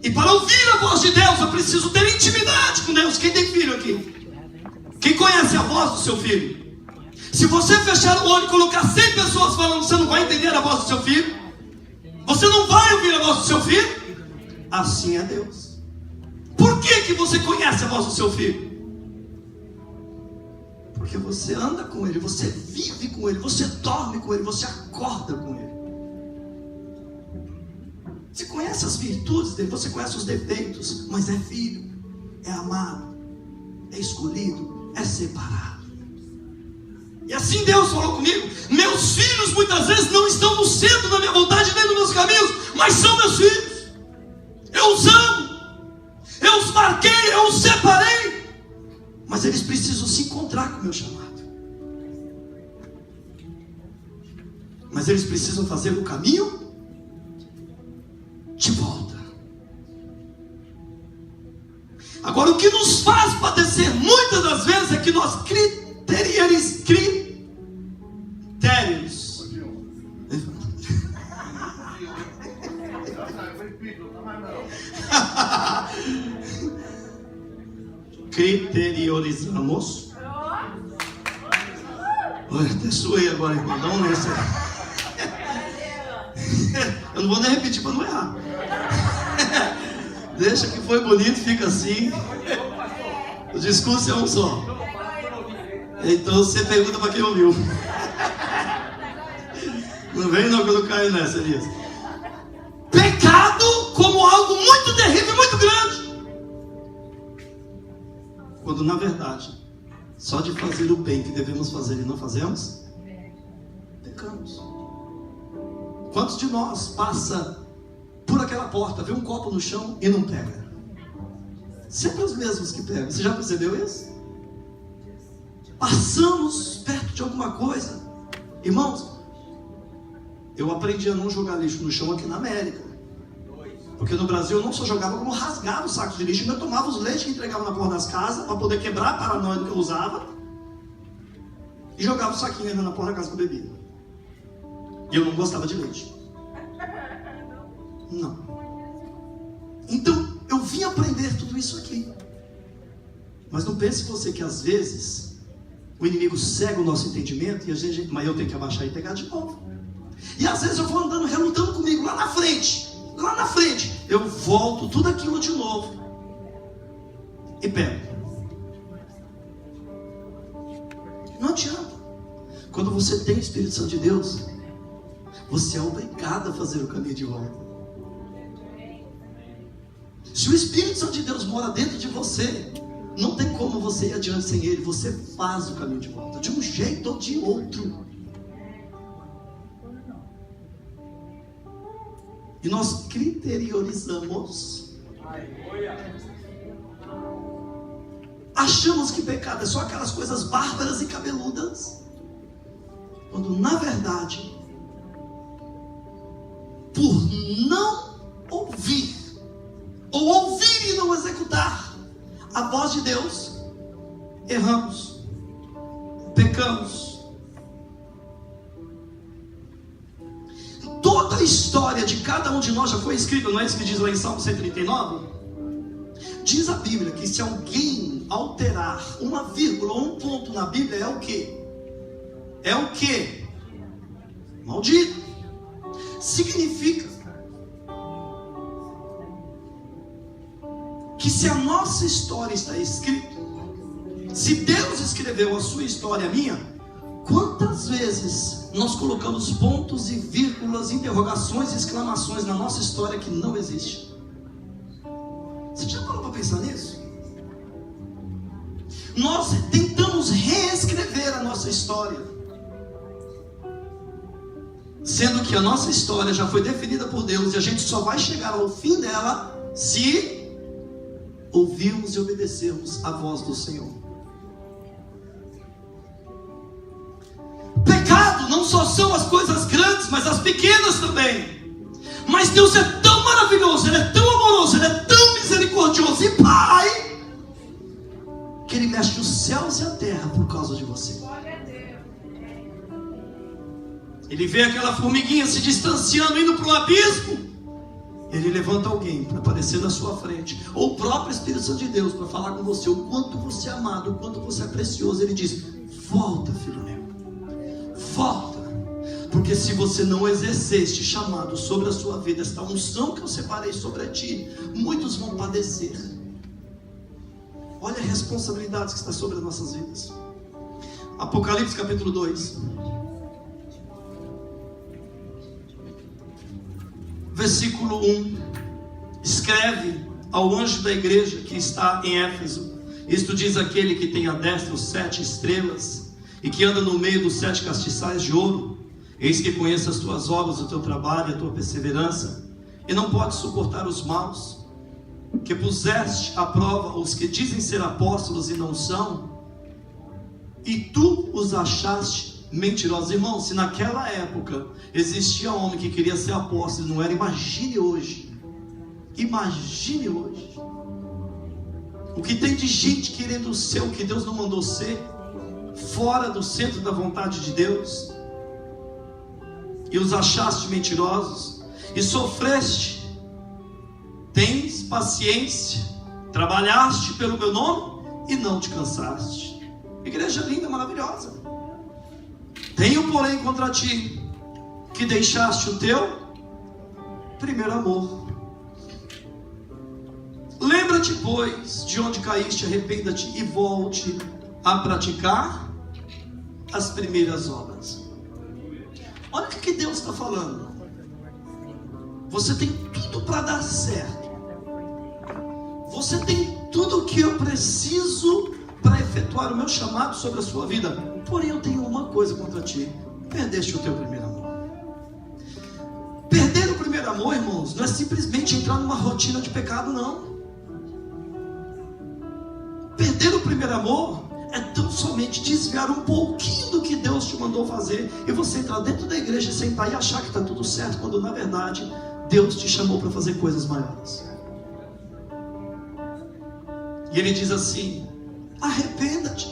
E para ouvir a voz de Deus, eu preciso ter intimidade com Deus. Quem tem filho aqui? Quem conhece a voz do seu filho? Se você fechar o olho e colocar 100 pessoas falando, você não vai entender a voz do seu filho? Você não vai ouvir a voz do seu filho? Assim é Deus. Por que você conhece a voz do seu filho? Porque você anda com ele, você vive com ele, você dorme com ele, você acorda com ele. Você conhece as virtudes dele, você conhece os defeitos, mas é filho, é amado, é escolhido, é separado. E assim Deus falou comigo: meus filhos muitas vezes não estão no centro da minha vontade nem dos meus caminhos, mas são meus filhos. Eu os amo, eu os marquei, eu os separei, mas eles precisam se encontrar com o meu chamado. Mas eles precisam fazer o caminho de volta. Agora, o que nos faz padecer muitas das vezes é que nós critérios. Criteriorizamos. Até suei agora, irmão. Dá um nesse. Eu não vou nem repetir para não errar. Deixa que foi bonito, fica assim. O discurso é um só. Então você pergunta para quem ouviu. Não vem não que eu não caio nessa, Elias. Pecado como algo muito terrível, muito grande. Quando na verdade, só de fazer o bem que devemos fazer e não fazemos, pecamos. Quantos de nós passa por aquela porta, vê um copo no chão e não pega? Sempre os mesmos que pegam. Você já percebeu isso? Passamos perto de alguma coisa. Irmãos, eu aprendi a não jogar lixo no chão aqui na América. Porque no Brasil eu não só jogava, como rasgava os sacos de lixo. Ainda tomava os leites que entregava na porta das casas, para poder quebrar a paranoia que eu usava. E jogava o saquinho ainda na porta da casa que eu bebia. E eu não gostava de leite. Não. Então, eu vim aprender tudo isso aqui. Mas não pense você que às vezes o inimigo cega o nosso entendimento e a gente, mas eu tenho que abaixar e pegar de novo. E às vezes eu vou andando, relutando comigo lá na frente. Lá na frente, eu volto tudo aquilo de novo e pego. Não adianta. Quando você tem o Espírito Santo de Deus, você é obrigado a fazer o caminho de volta. Se o Espírito Santo de Deus mora dentro de você, não tem como você ir adiante sem ele. Você faz o caminho de volta, de um jeito ou de outro. E nós criteriorizamos. Achamos que pecado é só aquelas coisas bárbaras e cabeludas, quando na verdade, por não ouvir, ou ouvir e não executar a voz de Deus, erramos, pecamos. Toda a história de cada um de nós já foi escrita, não é isso que diz lá em Salmo 139? Diz a Bíblia que se alguém alterar uma vírgula ou um ponto na Bíblia, é o quê? É o quê? Maldito. Significa que se a nossa história está escrita, se Deus escreveu a sua história, a minha, quantas vezes nós colocamos pontos e vírgulas, interrogações e exclamações na nossa história que não existe? Você já parou para pensar nisso? Nós tentamos reescrever a nossa história, sendo que a nossa história já foi definida por Deus e a gente só vai chegar ao fim dela se ouvirmos e obedecermos a voz do Senhor. Pecado não só são as coisas grandes, mas as pequenas também. Mas Deus é tão maravilhoso, Ele é tão amoroso, Ele é tão misericordioso e Pai, que Ele mexe os céus e a terra por causa de você. Ele vê aquela formiguinha se distanciando, indo para o abismo, Ele levanta alguém para aparecer na sua frente, ou o próprio Espírito Santo de Deus para falar com você o quanto você é amado, o quanto você é precioso. Ele diz: volta, filho meu, volta, porque se você não exercer este chamado sobre a sua vida, esta unção que eu separei sobre ti, muitos vão padecer. Olha a responsabilidade que está sobre as nossas vidas. Apocalipse capítulo 2, versículo 1. Escreve ao anjo da igreja que está em Éfeso: isto diz aquele que tem à destra os 7 estrelas e que anda no meio dos 7 castiçais de ouro: eis que conheço as tuas obras, o teu trabalho e a tua perseverança, e não podes suportar os maus, que puseste à prova os que dizem ser apóstolos e não são, e tu os achaste mentirosos. Irmão, se naquela época existia um homem que queria ser apóstolo e não era, imagine hoje. Imagine hoje o que tem de gente querendo ser o que Deus não mandou ser, fora do centro da vontade de Deus. E os achaste mentirosos, e sofreste, tens paciência, trabalhaste pelo meu nome e não te cansaste. Igreja linda, maravilhosa. Tenho, porém, contra ti que deixaste o teu primeiro amor. Lembra-te, pois, de onde caíste, arrependa-te e volte a praticar as primeiras obras. Olha o que Deus está falando. Você tem tudo para dar certo. Você tem tudo o que eu preciso para efetuar o meu chamado sobre a sua vida. Porém, eu tenho uma coisa contra ti: perdeste o teu primeiro amor. Perder o primeiro amor, irmãos, não é simplesmente entrar numa rotina de pecado, não. Perder o primeiro amor é tão somente desviar um pouquinho do que Deus te mandou fazer, e você entrar dentro da igreja, sentar e achar que está tudo certo, quando na verdade Deus te chamou para fazer coisas maiores. E Ele diz assim: arrependa-te,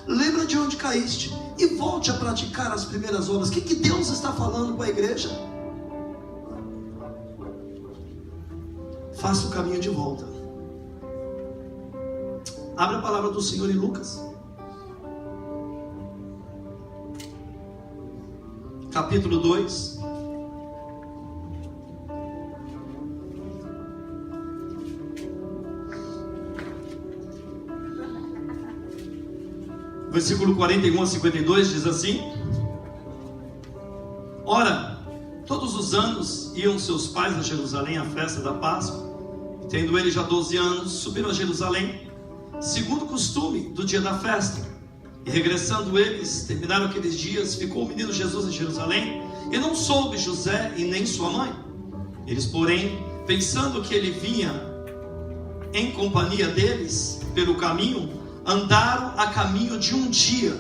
lembra de onde caíste e volte a praticar as primeiras obras. O que Deus está falando com a igreja? Faça o caminho de volta. Abra a palavra do Senhor em Lucas capítulo 2, versículo 41 a 52, diz assim: ora, todos os anos iam seus pais a Jerusalém à festa da Páscoa. Tendo ele já 12 anos, subiram a Jerusalém, segundo o costume do dia da festa. E regressando eles, terminaram aqueles dias, ficou o menino Jesus em Jerusalém, e não soube José e nem sua mãe. Eles, porém, pensando que ele vinha em companhia deles pelo caminho, andaram a caminho de um dia,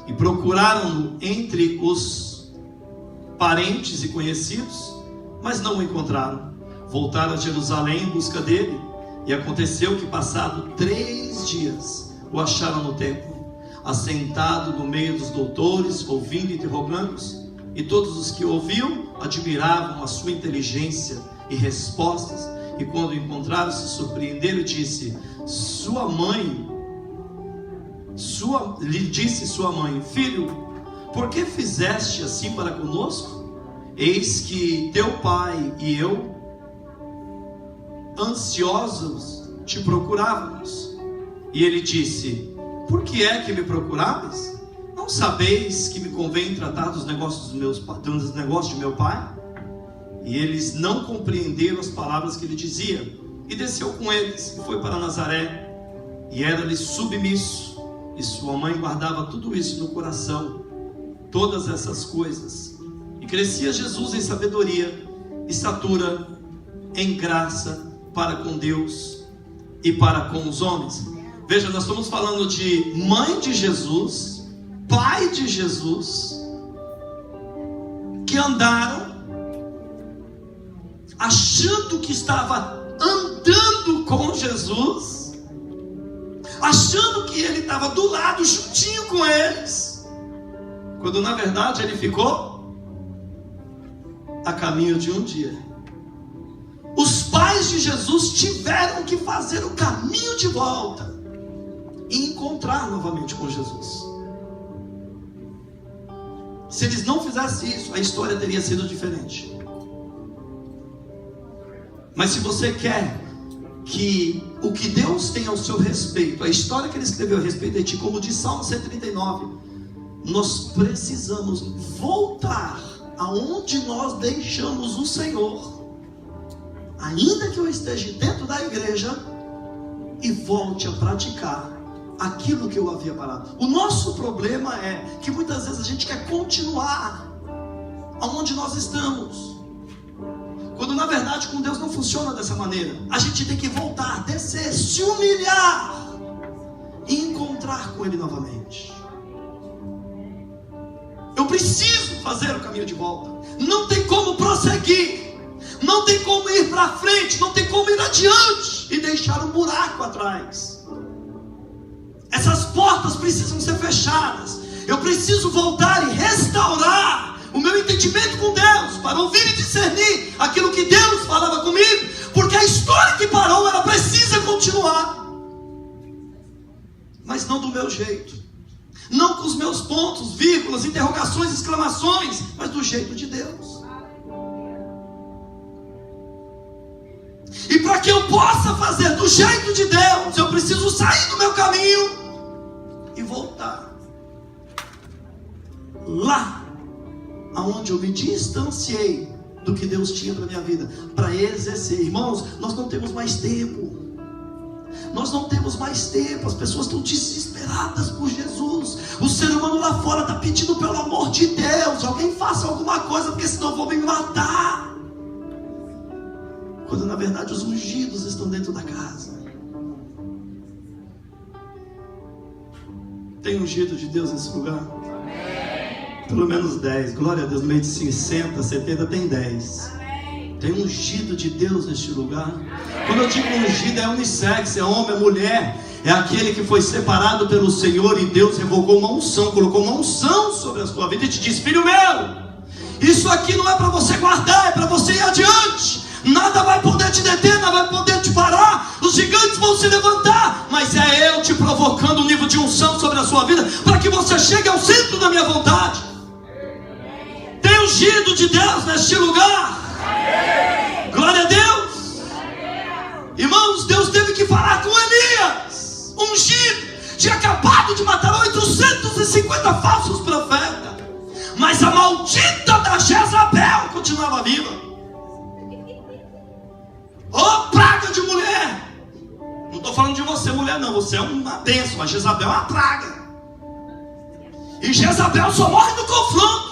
e procuraram-no entre os parentes e conhecidos, mas não o encontraram. Voltaram a Jerusalém em busca dele, e aconteceu que, passado 3 dias, o acharam no templo, assentado no meio dos doutores, ouvindo e interrogando-os. E todos os que ouviam admiravam a sua inteligência e respostas. E quando o encontraram, se surpreenderam e disse: lhe disse sua mãe: filho, por que fizeste assim para conosco? Eis que teu pai e eu, ansiosos, te procurávamos. E ele disse: por que é que me procuráveis? Não sabeis que me convém tratar dos negócios de meu pai? E eles não compreenderam as palavras que ele dizia. E desceu com eles e foi para Nazaré, e era-lhe submisso. E sua mãe guardava tudo isso no coração, todas essas coisas. E crescia Jesus em sabedoria, estatura, em graça para com Deus e para com os homens. Veja, nós estamos falando de mãe de Jesus, pai de Jesus, que andaram achando que estava andando com Jesus, achando que ele estava do lado, juntinho com eles, quando na verdade ele ficou a caminho de um dia. Os pais de Jesus tiveram que fazer o caminho de volta e encontrar novamente com Jesus. Se eles não fizessem isso, a história teria sido diferente. Mas se você quer que o que Deus tem ao seu respeito, a história que Ele escreveu a respeito de ti, como diz Salmo 139, nós precisamos voltar aonde nós deixamos o Senhor, ainda que eu esteja dentro da igreja, e volte a praticar aquilo que eu havia parado. O nosso problema é que muitas vezes a gente quer continuar aonde nós estamos, quando na verdade com Deus não funciona dessa maneira. A gente tem que voltar, descer, se humilhar e encontrar com Ele novamente. Eu preciso fazer o caminho de volta. Não tem como prosseguir, não tem como ir para frente, não tem como ir adiante e deixar um buraco atrás. Essas portas precisam ser fechadas. Eu preciso voltar e restaurar o meu entendimento com Deus, para ouvir e discernir aquilo que Deus falava comigo, porque a história que parou, ela precisa continuar, mas não do meu jeito, não com os meus pontos, vírgulas, interrogações, exclamações, mas do jeito de Deus. E para que eu possa fazer do jeito de Deus, eu preciso sair do meu caminho e voltar lá aonde eu me distanciei do que Deus tinha para a minha vida, para exercer. Irmãos, nós não temos mais tempo. Nós não temos mais tempo. As pessoas estão desesperadas por Jesus. O ser humano lá fora está pedindo pelo amor de Deus, alguém faça alguma coisa, porque senão eu vou me matar. Quando na verdade os ungidos estão dentro da casa. Tem ungido de Deus nesse lugar? Pelo menos 10, glória a Deus. No meio de 60, 70 tem 10. Tem ungido de Deus neste lugar. Quando eu digo ungido, é unissex, é homem, é mulher. É aquele que foi separado pelo Senhor e Deus revogou uma unção, colocou uma unção sobre a sua vida e te disse: filho meu, isso aqui não é para você guardar, é para você ir adiante. Nada vai poder te deter, nada vai poder te parar. Os gigantes vão se levantar, mas é eu te provocando um nível de unção sobre a sua vida, para que você chegue ao centro da minha vontade. Tem ungido de Deus neste lugar? Amém. Glória a Deus. Amém. Irmãos, Deus teve que falar com Elias, ungido, tinha acabado de matar 850 falsos profetas, mas a maldita da Jezabel continuava viva. Oh, praga de mulher! Não estou falando de você, mulher, não. Você é uma bênção, mas Jezabel é uma praga. E Jezabel só morre no confronto.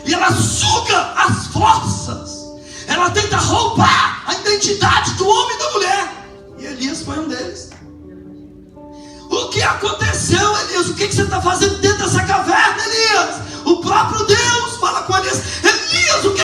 E ela suga as forças. Ela tenta roubar a identidade do homem e da mulher. E Elias foi um deles. O que aconteceu, Elias? O que você está fazendo dentro dessa caverna, Elias? O próprio Deus